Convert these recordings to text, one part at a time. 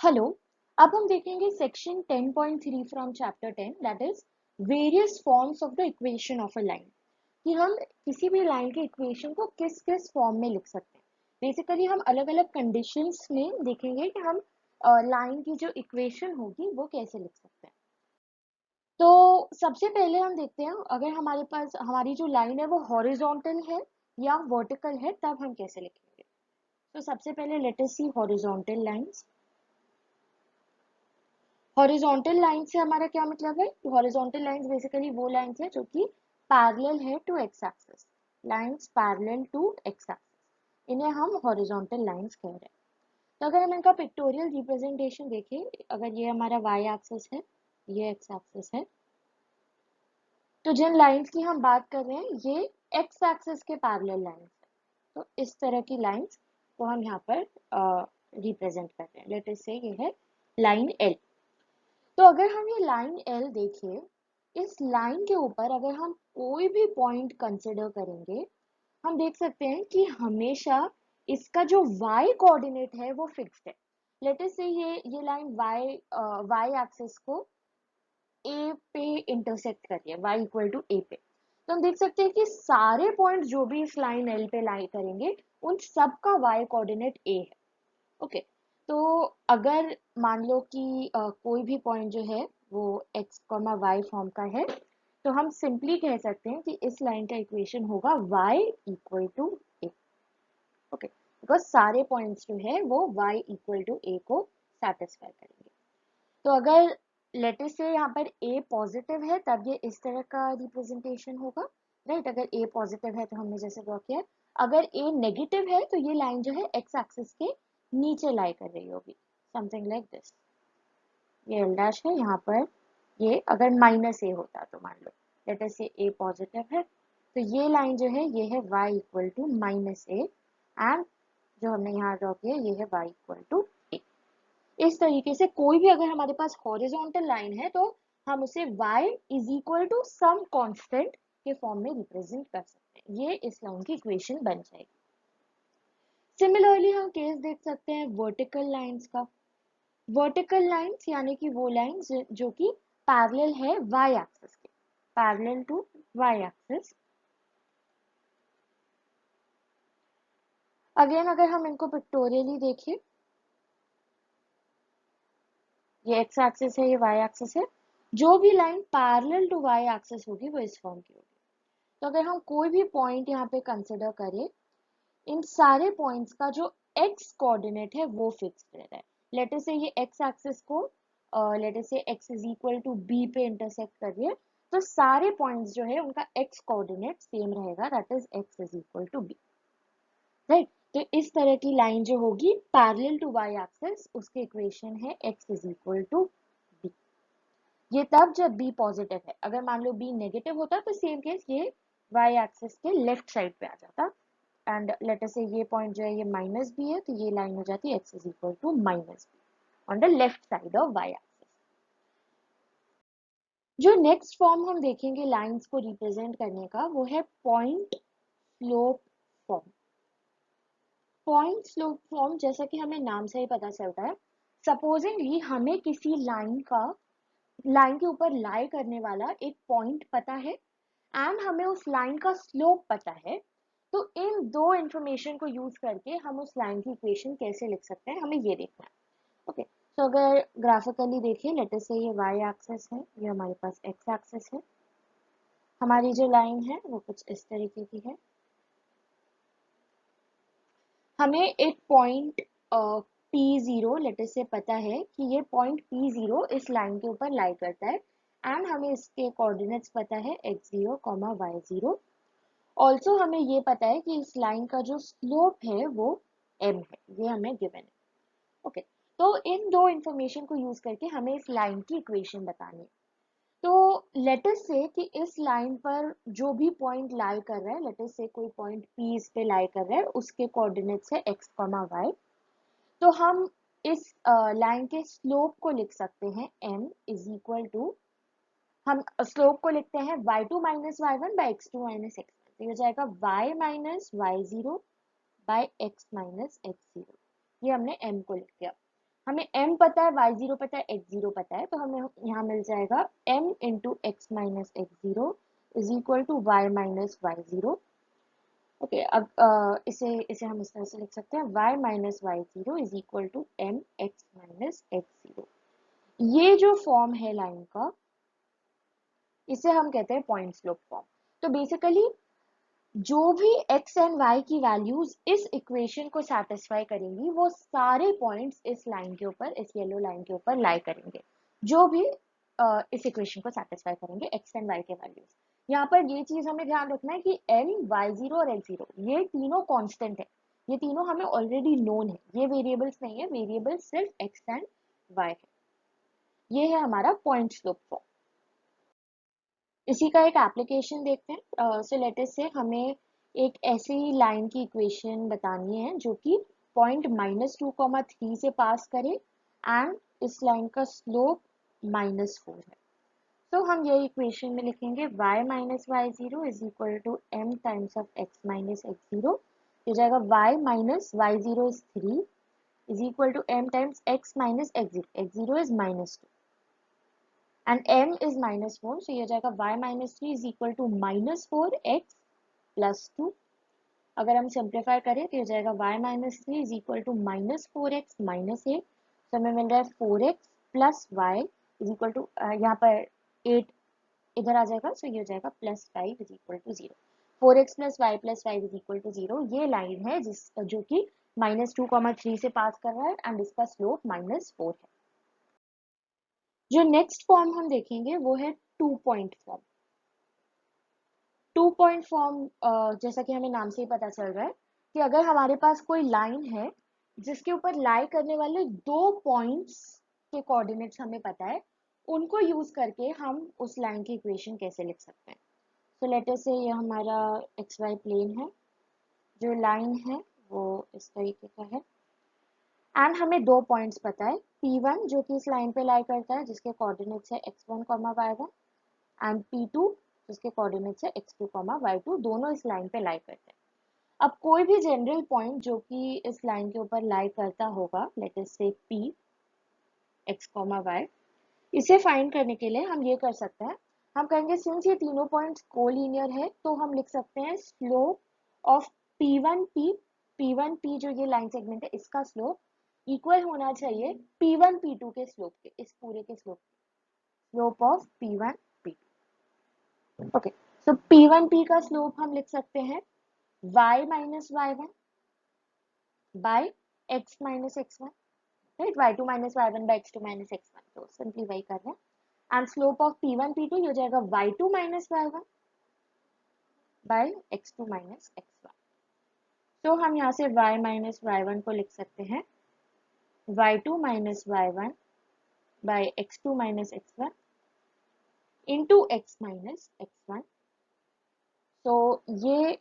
Hello. अब हम देखेंगे section 10.3 from chapter 10 that is various forms of the equation of a line कि हम किसी भी लाइन के इक्वेशन को किस किस फॉर्म में लिख सकते हैं। बेसिकली हम अलग अलग कंडीशंस में देखेंगे कि हम लाइन की जो इक्वेशन होगी वो कैसे लिख सकते हैं। तो सबसे पहले हम देखते हैं अगर हमारे पास हमारी जो लाइन है वो हॉरिजॉन्टल है या वर्टिकल है तब हम कैसे लिखेंगे। तो सबसे पहले let us see horizontal lines. Horizontal line से हमारा क्या मतलब है? हॉरिजॉन्टल लाइंस बेसिकली वो लाइंस है जो कि पैरेलल है to x axis. Lines parallel to x axis, इन्हें हम हॉरिजॉन्टल लाइंस कह रहे हैं। तो अगर हम इनका पिक्टोरियल रिप्रेजेंटेशन देखें, अगर ये हमारा वाई एक्सिस है, ये एक्स एक्सिस है, तो जिन लाइंस की हम बात कर रहे हैं ये एक्स एक्सिस के पैरेलल लाइंस है। तो इस तरह की लाइंस को हम यहाँ पर रिप्रेजेंट कर रहे हैं। लेट अस से ये है लाइन एल। तो अगर हम ये लाइन एल देखें, इस लाइन के ऊपर अगर हम कोई भी पॉइंट कंसिडर करेंगे, हम देख सकते हैं कि हमेशा इसका जो y कोऑर्डिनेट है वो फिक्स्ड है। लेट अस से ये लाइन y एक्सिस को a पे इंटरसेक्ट कर रही है, y इक्वल टू a पे। तो हम देख सकते हैं कि सारे पॉइंट जो भी इस लाइन l पे लाई करेंगे उन सब का y कोऑर्डिनेट a है। ओके, तो अगर मान लो कि कोई भी पॉइंट जो है वो x, y फॉर्म का है, तो हम सिंपली कह सकते हैं कि इस लाइन का इक्वेशन होगा y equal to a। Okay, because सारे पॉइंट्स जो है वो y इक्वल टू a को सेटिस्फाई करेंगे। तो अगर लेटेस से यहाँ पर a पॉजिटिव है तब ये इस तरह का रिप्रेजेंटेशन होगा, राइट। अगर a पॉजिटिव है तो हमने जैसे ड्रॉ किया है। अगर a नेगेटिव है तो ये लाइन जो है x एक्सिस के नीचे लाई कर रही होगी, समथिंग लाइक दिस। ये एल डैश है, यहाँ पर ये अगर माइनस ए होता तो मान लो लेट अस से ए पॉजिटिव है, तो ये लाइन जो है ये है y equal to minus a, and जो हमने यहाँ ड्रॉ किया ये है y इक्वल टू ए। इस तरीके से कोई भी अगर हमारे पास हॉरिजॉन्टल लाइन है तो हम उसे y is equal to some constant के फॉर्म में रिप्रेजेंट कर सकते हैं। ये इस लाइन की इक्वेशन बन जाएगी। सिमिलरली हम केस देख सकते हैं वर्टिकल लाइंस का। वर्टिकल लाइंस यानी कि वो लाइंस जो कि पैरेलल है y एक्सिस के, parallel to y axis. Again अगर हम इनको पिक्टोरियली देखें, ये x एक्सिस है, ये y एक्सिस है। जो भी line parallel to y axis होगी वो इस फॉर्म की होगी। तो अगर हम कोई भी पॉइंट यहाँ पे कंसिडर करें, इन सारे पॉइंट्स का जो x कोऑर्डिनेट है वो फिक्स्ड रहता है। लेट अस से ये x एक्सिस को लेट अस से x is equal to b पे इंटरसेक्ट कर रही है, तो सारे पॉइंट्स जो है उनका x कोऑर्डिनेट सेम रहेगा, that is x is equal to b, right. तो इस तरह की लाइन जो होगी पैरेलल टू y एक्सिस, उसकी इक्वेशन है x is equal to b। ये तब जब b पॉजिटिव है। अगर मान लो b नेगेटिव होता तो सेम केस ये y एक्सिस के लेफ्ट साइड पे आ जाता, एंड लेट अस से ये पॉइंट जो है ये माइनस बी है, तो ये लाइन हो जाती है x is equal to minus b on the left side of y axis. जो नेक्स्ट फॉर्म हम देखेंगे लाइंस को रिप्रेजेंट करने का वो है point slope form. Point slope form जैसा कि हमें नाम से ही पता चलता है, सपोजिंगली हमें किसी लाइन के ऊपर लाई करने वाला एक पॉइंट पता है एंड हमें उस लाइन का स्लोप पता है, तो इन दो इंफॉर्मेशन को यूज करके हम उस लाइन की इक्वेशन कैसे लिख सकते हैं, हमें ये देखना है। ओके, तो अगर ग्राफिकली देखिए, लेट अस से ये y एक्सिस है, ये हमारे पास x एक्सिस है। हमारी जो लाइन है वो कुछ इस तरीके की है। हमें एक पॉइंट P0 लेट अस से पता है कि ये पॉइंट P0 इस लाइन के ऊपर लाई करता है, एंड हमें इसके कोऑर्डिनेट्स पता है x0, y0। ऑल्सो हमें ये पता है कि इस लाइन का जो स्लोप है वो m है, ये हमें गिवन है। ओके, तो इन दो इंफॉर्मेशन को यूज करके हमें इस लाइन की इक्वेशन बतानी है। तो लेट अस से कि इस लाइन पर जो भी पॉइंट लाई कर रहा है, लेट अस से कोई पॉइंट P इस पे लाई कर रहा है, उसके कोऑर्डिनेट्स है x, y। तो हम इस लाइन के स्लोप को लिख सकते हैं m इज इक्वल टू, हम स्लोप को लिखते हैं y2 minus y1 by x2 minus x1। तो ये हो जाएगा y minus y0 by x minus x0। ये हमने m को लिख दिया। हमें m पता है, y0 पता है, x0 पता है, तो हमें यहाँ मिल जाएगा m into x minus x zero is equal to y minus y zero. Okay, अब इसे इसे हम इस तरह से लिख सकते हैं, y minus y zero is equal to m x minus x zero. ये जो फॉर्म है लाइन का, इसे हम कहते हैं पॉइंट स्लोप फॉर्म। तो बेसिकली जो भी x एंड y की वैल्यूज इस इक्वेशन को सेटिस्फाई करेंगी, वो सारे पॉइंट्स इस लाइन के ऊपर, इस येलो लाइन के ऊपर लाई करेंगे, जो भी इस इक्वेशन को सेटिस्फाई करेंगे x एंड y के वैल्यूज। यहाँ पर ये चीज हमें ध्यान रखना है कि m, y0 और x0 ये तीनों कांस्टेंट है, ये तीनों हमें ऑलरेडी नोन है, ये वेरिएबल्स नहीं है, वेरिएबल सिर्फ x एंड y है। ये है हमारा पॉइंट स्लोप फॉर्म। इसी का एक एप्लीकेशन देखते हैं। सो लेट अस से हमें एक ऐसी लाइन की इक्वेशन बतानी है जो कि पॉइंट -2, 3 से पास करे एंड इस लाइन का स्लोप -4 है। तो हम ये इक्वेशन में लिखेंगे y minus y zero is equal to m times of x minus x zero. हो जाएगा y minus y zero is 3 is equal to m times x minus x zero is -2 and m is -4, so ये हो जाएगा y minus 3 is equal to -4x plus 2। अगर हम simplify करें तो हो जाएगा y minus 3 is equal to -4x minus 8, तो हमें मिल रहा है 4x plus y is equal to यहाँ पर 8 इधर आ जाएगा, so ये हो जाएगा +5 is equal to 0। 4x plus y plus 5 is equal to 0 ये लाइन है जो कि -2, 3 से पास कर रहा है एंड इसका स्लोप -4 है। जो नेक्स्ट फॉर्म हम देखेंगे वो है 2 पॉइंट फॉर्म। 2 पॉइंट फॉर्म जैसा कि हमें नाम से ही पता चल रहा है कि अगर हमारे पास कोई लाइन है जिसके ऊपर लाई करने वाले 2 पॉइंट्स के कोऑर्डिनेट्स हमें पता है, उनको यूज करके हम उस लाइन की इक्वेशन कैसे लिख सकते हैं। तो लेट अस से ये हमारा एक्स वाई प्लेन है, जो लाइन है वो इस तरीके का है एंड हमें 2 पॉइंट्स पता है, P1 जो कि इस लाइन पे लाई करता है जिसके कोऑर्डिनेट्स है x1, y1 एंड P2 जिसके कोऑर्डिनेट्स है x2, y2, दोनों इस लाइन पे लाई करते हैं। अब कोई भी जनरल पॉइंट जो कि इस लाइन के ऊपर लाई करता होगा, लेट अस से P x, y, इसे फाइंड करने के लिए हम ये कर सकते हैं, हम कहेंगे सिंस ये तीनों पॉइंट्स कोलिनियर है तो हम लिख सकते हैं स्लोप ऑफ P1P, P1P जो ये लाइन सेगमेंट है इसका स्लोप इक्वल होना चाहिए P1 P2 के स्लोप के, इस पूरे के slope of P1 P2। Okay, so P1 P का स्लोप हम लिख सकते हैं y minus y1 by x minus x1, right, y2 minus y1 by x2 minus x1, तो सिंपली वही कर रहे हैं and slope of P1 P2 हो जाएगा y2 minus y1 by x2 minus x1। तो हम यहाँ से y माइनस y1 को लिख सकते हैं y2 minus y1 by x2 minus x1 into x minus x1। तो ये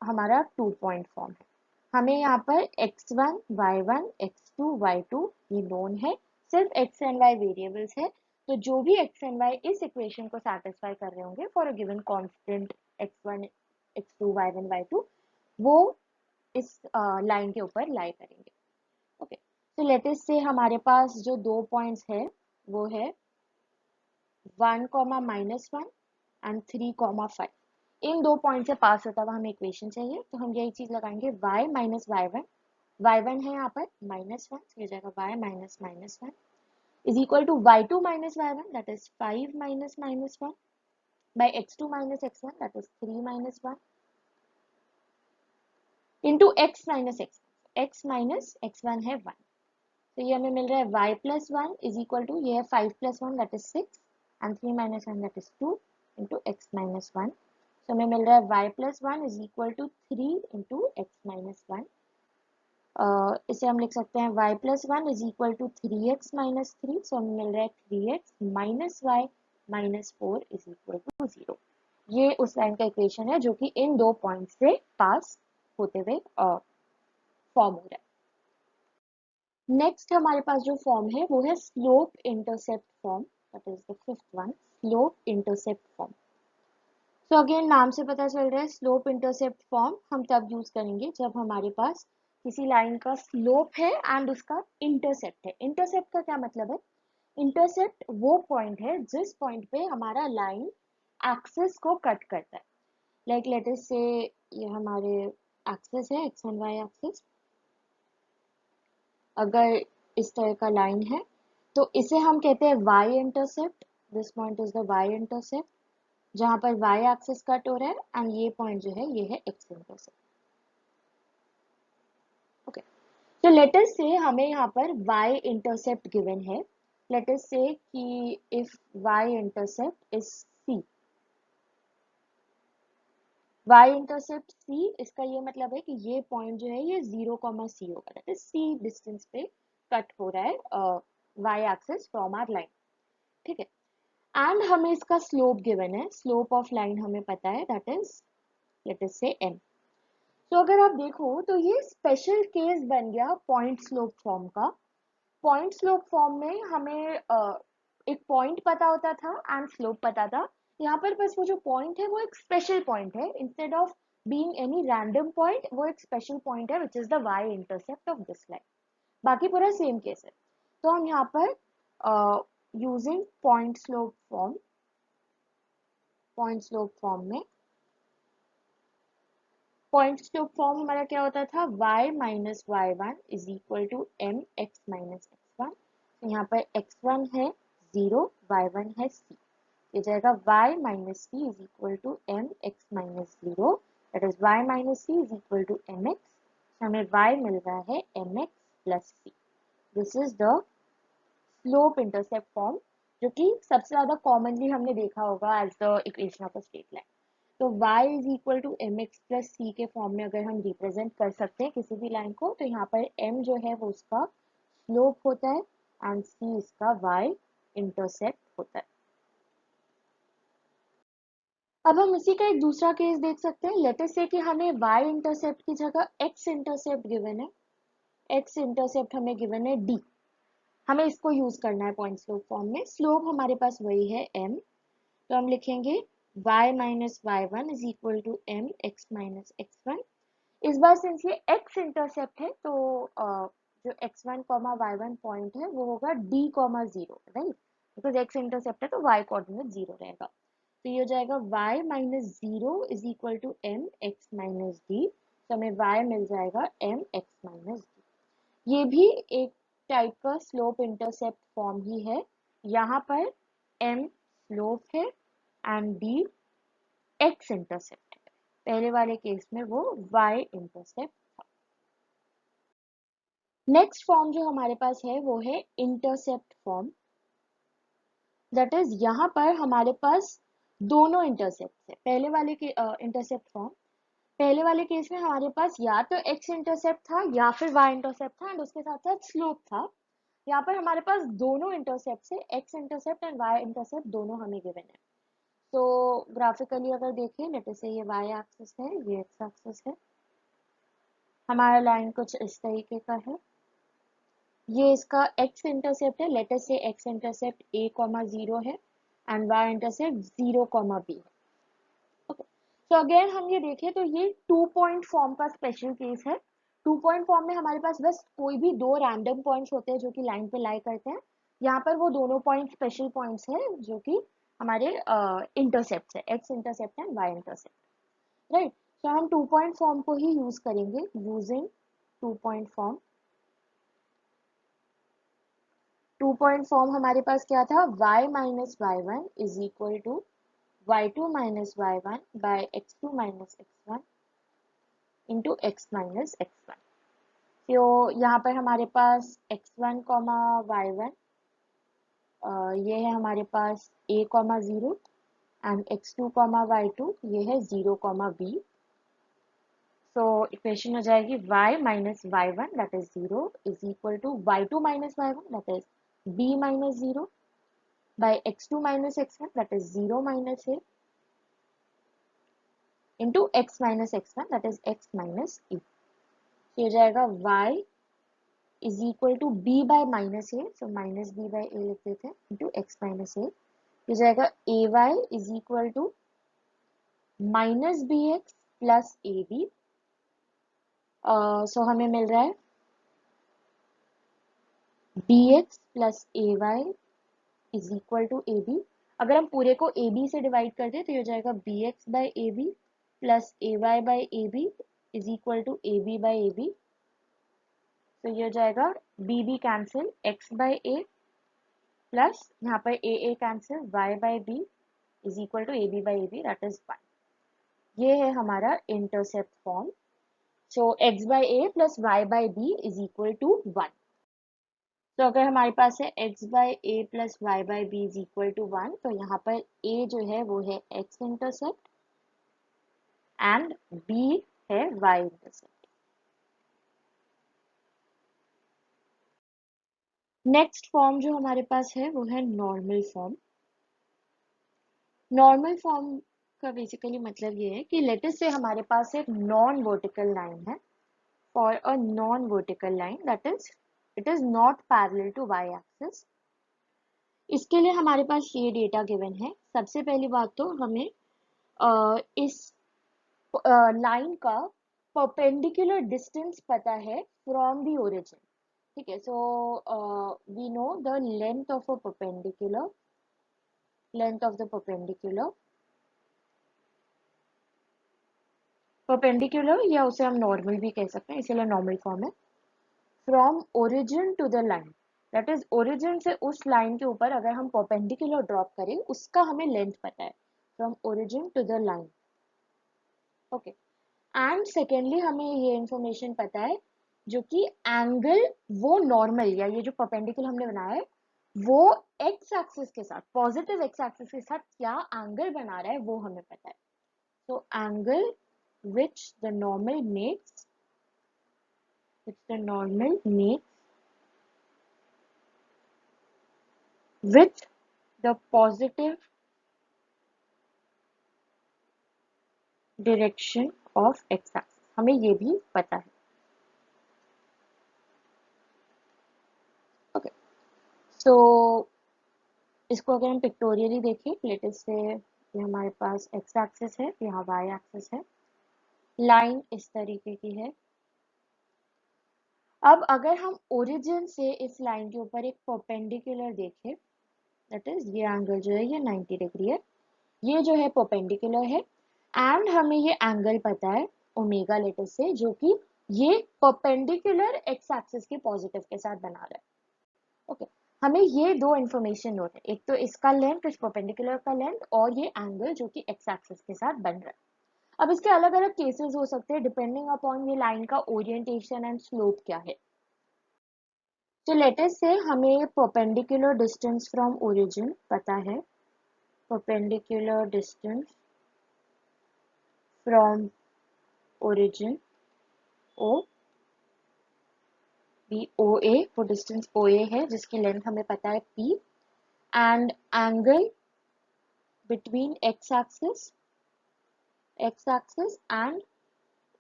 हमारा 2 पॉइंट फॉर्म है। हमें यहाँ पर x1, y1, x2, y2 ये नोन है, सिर्फ x एंड y वेरिएबल्स है, तो जो भी x एंड y इस इक्वेशन को सेटिस्फाई कर रहे होंगे for a given constant x1, x2, y1, y2, वो इस लाइन के ऊपर लाई करेंगे। ओके, तो लेट अस से हमारे पास जो 2 पॉइंट्स है वो है 1, -1 एंड 3, 5। इन 2 पॉइंट से पास होता हुआ हमें इक्वेशन चाहिए, तो हम यही चीज लगाएंगे y माइनस y1, y1 है यहाँ पर -1, तो ये जाएगा y minus -1 is equal to y2 minus y1 that is 5 minus -1 by x2 minus x1 that is 3 minus 1 into x minus x1 है 1, तो ये हमें मिल रहा है y plus 1 is equal to, ये है 5 plus 1 that is 6 and 3 minus 1 that is 2 into x minus 1। तो हमें मिल रहा है y plus 1 is equal to 3 into x minus 1। इसे हम लिख सकते हैं y plus 1 is equal to 3x minus 3, so हमें मिल रहा है 3x minus y minus 4 is equal to 0। ये उस लाइन का इक्वेशन है जो कि इन 2 पॉइंट से पास होते हुए फॉर्म हो रहा है। नेक्स्ट हमारे पास जो फॉर्म है वो है slope intercept form, that is the fifth one, slope intercept form. तो अगेन नाम से पता चल रहा है स्लोप इंटरसेप्ट फॉर्म हम तब यूज करेंगे जब हमारे पास किसी लाइन का स्लोप है एंड उसका इंटरसेप्ट है। इंटरसेप्ट का क्या मतलब है? इंटरसेप्ट वो पॉइंट है जिस पॉइंट पे हमारा लाइन एक्सिस को कट करता है। लाइक लेट अस से ये हमारे एक्सिस है, एक्स एंड वाई एक्सिस। अगर इस तरह का लाइन है तो इसे हम कहते हैं y intercept. This point is the y intercept, जहां पर वाई एक्सिस कट हो रहा है, एंड ये पॉइंट जो है ये है एक्स इंटरसेप्ट। ओके, तो लेट अस से हमें यहाँ पर y इंटरसेप्ट गिवन है। लेट अस से कि if y intercept is c, y intercept c, इसका ये मतलब है कि ये पॉइंट जो है ये 0, c होगा, दैट इज c डिस्टेंस पे कट हो रहा है y axis from our line. ठीक है, एंड हमें इसका स्लोप गिवन है। स्लोप ऑफ लाइन हमें पता है, दैट इज लेट अस से m। तो अगर आप देखो तो ये स्पेशल केस बन गया पॉइंट स्लोप फॉर्म का। पॉइंट स्लोप फॉर्म में हमें एक पॉइंट पता होता था एंड स्लोप पता था। यहाँ पर बस वो जो पॉइंट है वो एक स्पेशल पॉइंट है, instead of being any random point वो एक स्पेशल पॉइंट है which is the y intercept of this line. बाकी पूरा सेम केस है। तो हम यहाँ पर यूजिंग पॉइंट स्लोप फॉर्म में पॉइंट स्लोप फॉर्म हमारा क्या होता था? y minus y one is equal to m x minus x one. तो यहाँ पर x1 है 0, y1 है c। ये जाएगा y minus c is equal to m x minus 0, that is y minus c is equal to m x. हमें y मिल रहा है m x plus c। This is the slope intercept form, जो कि सबसे ज्यादा कॉमनली हमने देखा होगा as the equation of a straight line. तो y is equal to m x plus c के फॉर्म में अगर हम रिप्रेजेंट कर सकते हैं किसी भी लाइन को, तो यहाँ पर m जो है वो उसका स्लोप होता है एंड c इसका y इंटरसेप्ट होता है। अब हम इसी का एक दूसरा केस देख सकते हैं। लेट अस से कि हमें y इंटरसेप्ट की जगह x इंटरसेप्ट गिवन है। x इंटरसेप्ट हमें गिवन है d। हमें इसको यूज करना है पॉइंट स्लोप फॉर्म में। स्लोप हमारे पास वही है m, तो हम लिखेंगे y minus y one is equal to m x minus x one. इस बार सिंस ये x इंटरसेप्ट है तो जो x1 कॉमा y1 पॉइंट है वो होगा d comma 0, right? Because x intercept है तो y कोऑर्डिनेट 0 रहेगा। तो ये हो जाएगा y minus 0 is equal to m x minus d. तो हमें y मिल जाएगा एम एक्स माइनस डी। ये भी एक टाइप का स्लोप इंटरसेप्ट फॉर्म ही है। यहाँ पर m स्लोप है एंड d x इंटरसेप्ट है। पहले वाले केस में वो y इंटरसेप्ट। नेक्स्ट फॉर्म जो हमारे पास है वो है इंटरसेप्ट फॉर्म। दैट इज यहाँ पर हमारे पास दोनों इंटरसेप्ट है। पहले वाले के इंटरसेप्ट फॉर्म, पहले वाले केस में हमारे पास या तो x इंटरसेप्ट था या फिर y इंटरसेप्ट था एंड उसके साथ साथ स्लोप था। यहाँ पर हमारे पास दोनों इंटरसेप्ट है, x intercept and y intercept दोनों हमें गिवन है। तो ग्राफिकली अगर देखें, लेट अस से ये y एक्सिस है, ये x एक्सिस है। हमारा लाइन कुछ इस तरीके का है। ये इसका x इंटरसेप्ट है। लेट अस से x इंटरसेप्ट a कॉमा 0 है and y intercept 0 comma b है। ओके, तो अगेन हम ये देखें तो ये 2 पॉइंट फॉर्म का स्पेशल केस है। 2 पॉइंट फॉर्म में हमारे पास बस कोई भी दो रैंडम पॉइंट्स होते हैं जो कि लाइन पे लाई करते हैं। यहाँ पर वो दोनों पॉइंट स्पेशल पॉइंट्स है जो कि हमारे इंटरसेप्ट है, x intercept and y intercept, right? तो हम 2 पॉइंट फॉर्म को ही यूज करेंगे। Using 2 point form, 2 point form हमारे पास क्या था? y minus y one is equal to y2 minus y one by x2 minus x1 into x minus x1। तो यहाँ पर हमारे पास x1 कॉमा वाई वन, ये है हमारे पास a comma 0 and x2 comma y two ये है 0 कॉमा b। सो इक्वेशन हो जाएगी y minus y one that is 0 is equal to y2 minus y one that is b minus 0 by x2 minus x1 that is 0 minus a into x minus x1 that is x minus e। तो हो जाएगा y is equal to b by minus a, so minus b by a लिख देते हैं into x minus a। हो जाएगा ay is equal to minus bx plus ab सो हमें मिल रहा है bx plus a y is equal to a b. अगर हम पूरे को ए बी से डिवाइड कर दें तो ये हो जाएगा b x by a b plus a y by a b is equal to a b by a b. तो ये हो जाएगा b b cancel, x by a plus यहाँ पर a cancel, y by b is equal to a b by a b, that is 1। ये है हमारा intercept form. So x by a plus y by b is equal to 1। तो अगर हमारे पास है x by a plus y by b is equal to 1, तो यहाँ पर a जो है वो है x इंटरसेप्ट एंड b है y इंटरसेप्ट। नेक्स्ट फॉर्म जो हमारे पास है वो है नॉर्मल फॉर्म। नॉर्मल फॉर्म का बेसिकली मतलब ये है कि लेट्स से हमारे पास एक नॉन वर्टिकल लाइन है। For a non vertical line that is it is not parallel to y axis. इसके लिए हमारे पास ये डेटा गिवन है। सबसे पहली बात तो हमें इस लाइन का परपेंडिकुलर डिस्टेंस पता है फ्रॉम द ओरिजिन। ठीक है, so we know the length of the perpendicular या उसे हम नॉर्मल भी कह सकते हैं, इसीलिए नॉर्मल फॉर्म है। From origin to the line, that is origin से उस लाइन के ऊपर अगर हम परपेंडिकुलर ड्रॉप करें उसका हमें लेंथ पता है, from origin to the line. Okay, and secondly हमें ये इंफॉर्मेशन पता है जो कि एंगल वो नॉर्मल या ये जो परपेंडिकुलर हमने बनाया है वो एक्स एक्सिस के साथ, पॉजिटिव एक्स एक्सिस के साथ क्या एंगल बना रहा है वो हमें पता है। तो angle which the normal makes with the positive direction of x axis, हमें ये भी पता है। ओके, सो इसको अगर हम पिक्टोरियली देखें, लेट्स से ये हमारे पास x एक्सिस है, यहाँ y एक्सिस है, लाइन इस तरीके की है। अब अगर हम ओरिजिन से इस लाइन के ऊपर एक परपेंडिकुलर देखें, दैट इज ये एंगल जो है ये 90 डिग्री है, ये जो है परपेंडिकुलर है एंड हमें ये एंगल पता है ओमेगा लेटस से, जो कि ये परपेंडिकुलर एक्स एक्सिस के पॉजिटिव के साथ बना रहा है। ओके, हमें ये दो इंफॉर्मेशन नोट है, एक तो इसका लेंथ, इस परपेंडिकुलर का लेंथ, और ये एंगल जो कि एक्स एक्सिस के साथ बन रहा है। अब इसके अलग अलग केसेस हो सकते हैं डिपेंडिंग अपॉन ये लाइन का ओरिएंटेशन एंड स्लोप क्या है। तो लेट अस से हमें परपेंडिकुलर डिस्टेंस फ्रॉम ओरिजिन पता है, perpendicular distance from origin O, b o a, वो डिस्टेंस ओ ए है जिसकी लेंथ हमें पता है P, and angle between x axis and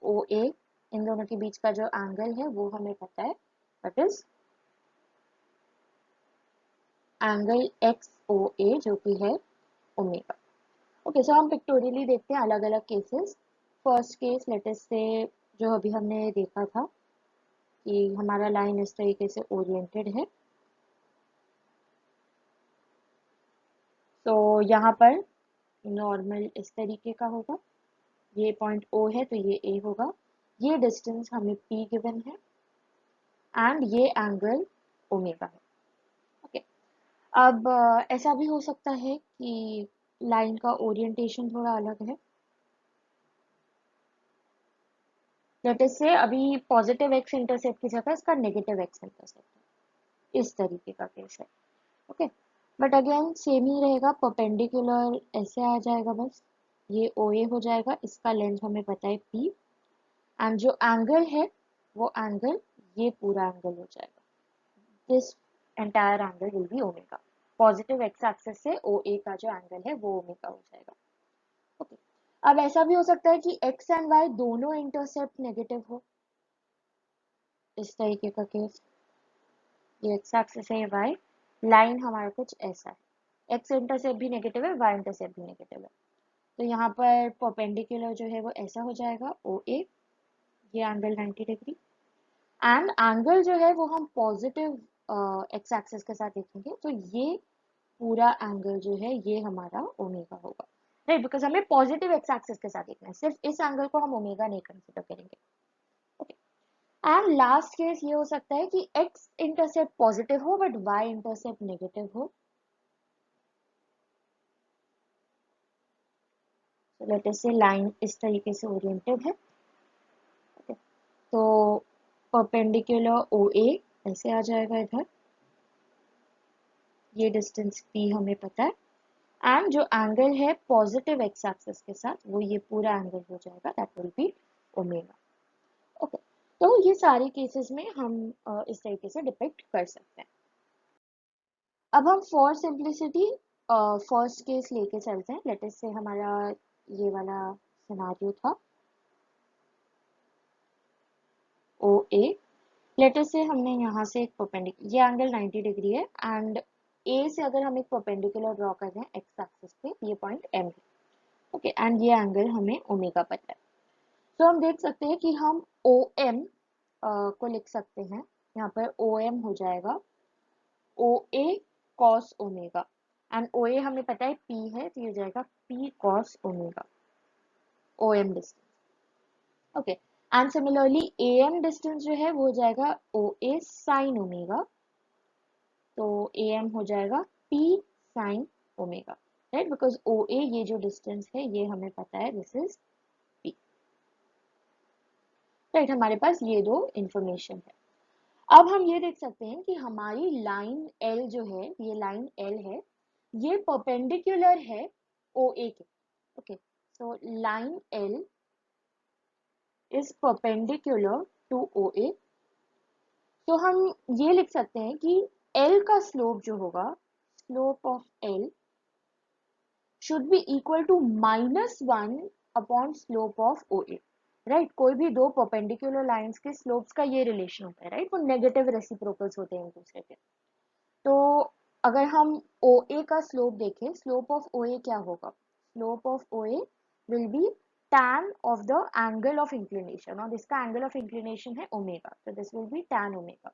O a, इन दोनों के बीच का जो एंगल है वो हमें पता है, दैट इज एंगल एक्स ओ ए जो कि है ओमेगा। ओके, सो हम पिक्टोरियली देखते हैं अलग अलग केसेस। फर्स्ट केस लेटेस्ट से जो अभी हमने देखा था कि हमारा लाइन इस तरीके से ओरिएंटेड है, तो यहाँ पर नॉर्मल इस तरीके का होगा, ये पॉइंट O है तो ये A होगा, ये डिस्टेंस हमें P गिवन है एंड ये एंगल ओमेगा है। ओके, अब ऐसा भी हो सकता है कि लाइन का ओरिएंटेशन थोड़ा अलग है। लेट्स से अभी पॉजिटिव एक्स इंटरसेप्ट की जगह इसका नेगेटिव एक्स इंटरसेप्ट है, इस तरीके का केस है। ओके, बट अगेन सेम ही रहेगा, परपेंडिकुलर ऐसे आ जाएगा, बस ये ओ ए हो जाएगा, इसका लेंथ हमें पता है P, एंड जो एंगल है वो एंगल ये पूरा एंगल हो जाएगा, this entire angle will be omega. Positive x axis से ओ ए का जो एंगल है वो ओमेगा हो जाएगा। ओके, अब ऐसा भी हो सकता है कि एक्स एंड वाई दोनों इंटरसेप्ट नेगेटिव हो, इस तरीके का केस, ये एक्स एक्सिस है, वाई लाइन हमारा कुछ ऐसा है, एक्स इंटरसेप्ट भी नेगेटिव है, वाई इंटरसेप्ट भी नेगेटिव है, तो यहाँ पर परपेंडिकुलर जो है वो ऐसा हो जाएगा ओ ए, ये एंगल 90 डिग्री, एंड एंगल जो है वो हम पॉजिटिव एक्स एक्सिस के साथ देखेंगे, तो ये पूरा एंगल जो है ये हमारा ओमेगा होगा, राइट, बिकॉज हमें पॉजिटिव एक्स एक्सिस के साथ देखना है, सिर्फ इस एंगल को हम ओमेगा नहीं कंसिडर करेंगे। ओके, एंड लास्ट केस ये हो सकता है कि एक्स इंटरसेप्ट पॉजिटिव हो बट वाई इंटरसेप्ट नेगेटिव हो। लेट अस से लाइन इस तरीके से ओरिएंटेड है, okay? तो परपेंडिकुलर ओ ए ऐसे आ जाएगा इधर, ये डिस्टेंस पी हमें पता है, एंड जो एंगल है पॉजिटिव एक्स एक्सिस के साथ वो ये पूरा एंगल हो जाएगा, that will be omega. Okay, तो ये सारे केसेस में हम इस तरीके से डिपिक्ट कर सकते हैं। अब हम फॉर सिंप्लिसिटी फर्स्ट केस लेके चलते हैं। लेट अस से हमारा ये वाला सिनारियो था ओ ए, लेट अस से हमने यहाँ से एक परपेंडिकुलर, ये एंगल 90 डिग्री है, एंड ए से अगर हम एक परपेंडिकुलर ड्रॉ कर रहे हैं एक्स एक्सिस पे, ये पॉइंट एम है, ओके, एंड ये एंगल हमें ओमेगा पता है। तो हम देख सकते हैं कि हम ओ एम को लिख सकते हैं, यहाँ पर ओ एम हो जाएगा O A cos omega, and O A हमें पता है पी है, तो ये हो जाएगा p cos omega, O M distance. Okay, and similarly A M distance जो है वो हो जाएगा ओ ए साइन ओमेगा, तो ए एम हो जाएगा p sine omega, right, because o a ये जो डिस्टेंस है ये हमें पता है, दिस इज पी, राइट, हमारे पास ये दो इंफॉर्मेशन है। अब हम ये देख सकते हैं कि हमारी लाइन एल जो है, ये लाइन एल है, ये परपेंडिकुलर है ओ ए के, okay, so line l is perpendicular to o a, तो हम ये लिख सकते हैं कि एल का स्लोप जो होगा, slope of L should be equal to -1 upon slope of O A, right, कोई भी दो परपेंडिकुलर लाइंस के स्लोप्स का ये रिलेशन होता है, राइट, वो नेगेटिव रेसिप्रोकल्स होते हैं एक दूसरे के। तो अगर हम ओ ए का स्लोप देखें, स्लोप ऑफ ओ ए क्या होगा, slope of O A will be tan of the angle of inclination, और इसका एंगल ऑफ इंक्लिनेशन है ओमेगा, तो this will be tan omega,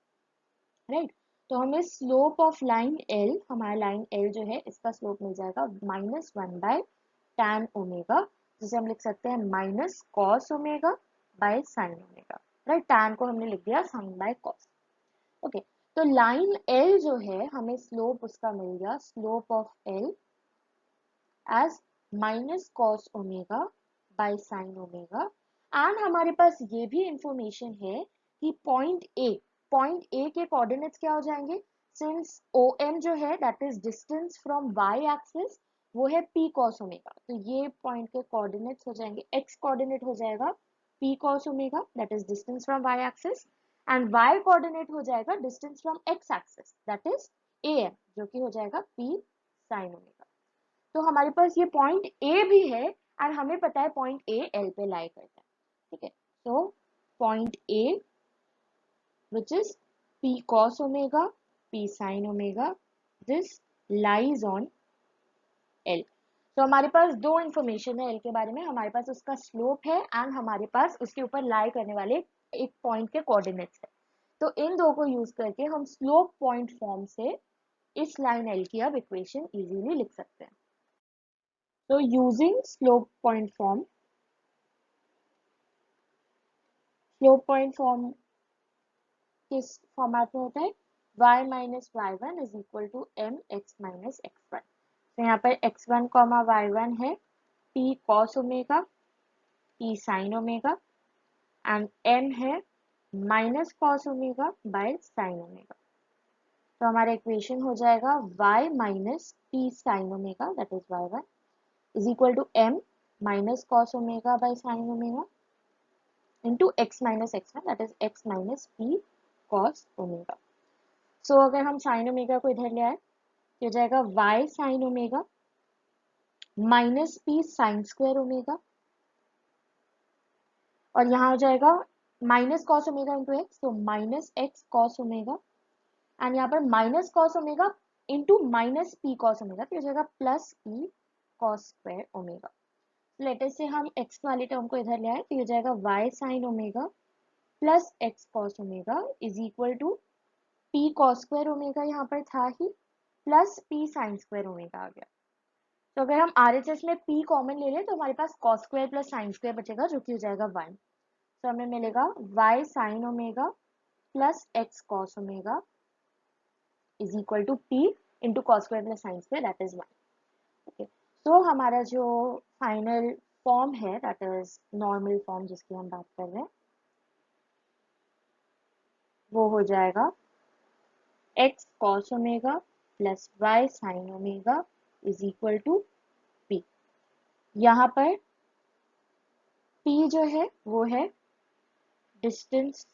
right. तो हमें स्लोप ऑफ लाइन एल, हमारा लाइन एल जो है इसका स्लोप मिल जाएगा -1/tan ओमेगा, जिसे हम लिख सकते हैं minus cos omega by sine omega, right, tan को हमने लिख दिया साइन बाय कॉस। ओके, तो लाइन एल जो है हमें स्लोप उसका मिल गया, slope of L as minus cos omega by sine omega, and हमारे पास ये भी इंफॉर्मेशन है कि पॉइंट ए के कोऑर्डिनेट्स क्या हो जाएंगे, सिंस ओ एम जो है that is distance from y axis, वो है पी कॉस ओमेगा, तो ये पॉइंट के कोऑर्डिनेट्स हो जाएंगे, एक्स कोऑर्डिनेट हो जाएगा p cos omega that is distance from y axis, and y coordinate हो जाएगा distance from x axis that is A M, जो कि हो जाएगा पी साइन ओमेगा। तो हमारे पास ये पॉइंट ए भी है, एंड हमें पता है पॉइंट ए एल पे लाई करता है, ठीक है, तो point A which is p cos omega, p sin omega, this lies on L। तो हमारे पास दो इंफॉर्मेशन है एल के बारे में, हमारे पास उसका स्लोप है एंड हमारे पास उसके ऊपर लाई करने वाले एक पॉइंट के कोऑर्डिनेट्स है, तो इन दो को यूज करके हम स्लोप पॉइंट फॉर्म से इस लाइन एल की अब इक्वेशन इजीली लिख सकते हैं। तो यूजिंग स्लोप पॉइंट फॉर्म किस फॉर्मेट में होता है, y minus y one is equal to m x minus x one, तो यहाँ पर x1 कॉमा y1 है p cos omega p sin omega, and m है minus cos omega by sin omega, तो हमारा इक्वेशन हो जाएगा y minus p sin omega that is y1 is equal to m minus cos omega by sin omega into x minus x1 that is x minus p cos omega. So अगर हम sine omega को इधर ले आए तो हो जाएगा y sine omega minus p sine square omega, और यहाँ हो जाएगा minus cos omega into x, तो minus x cos omega, and यहाँ पर minus cos omega into minus p cos omega, तो हो जाएगा plus p cos square omega. Later से हम एक्स वाली टर्म को इधर ले आए तो हो जाएगा y sine omega plus x cos omega is equal to p cos square omega यहाँ पर था ही plus p sine square omega आ गया। तो अगर हम RHS में p कॉमन ले लें तो हमारे पास cos square plus sine square बचेगा जो कि हो जाएगा 1। तो हमें मिलेगा y sine omega plus x cos omega is equal to p into cos square plus sine square that is 1। Okay, तो हमारा जो फाइनल फॉर्म है दैट इज नॉर्मल फॉर्म जिसकी हम बात कर रहे हैं वो हो जाएगा x cos omega plus y sin omega is equal to p। यहाँ पर p जो है वो है distance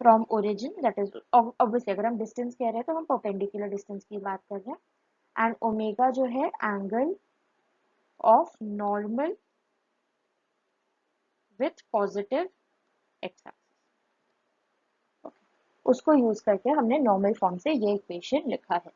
from origin that is obviously अगर हम डिस्टेंस कह रहे हैं तो हम परपेंडिकुलर डिस्टेंस की बात कर रहे हैं एंड ओमेगा जो है angle of normal with positive x axis. उसको यूज करके हमने नॉर्मल फॉर्म से ये इक्वेशन लिखा है।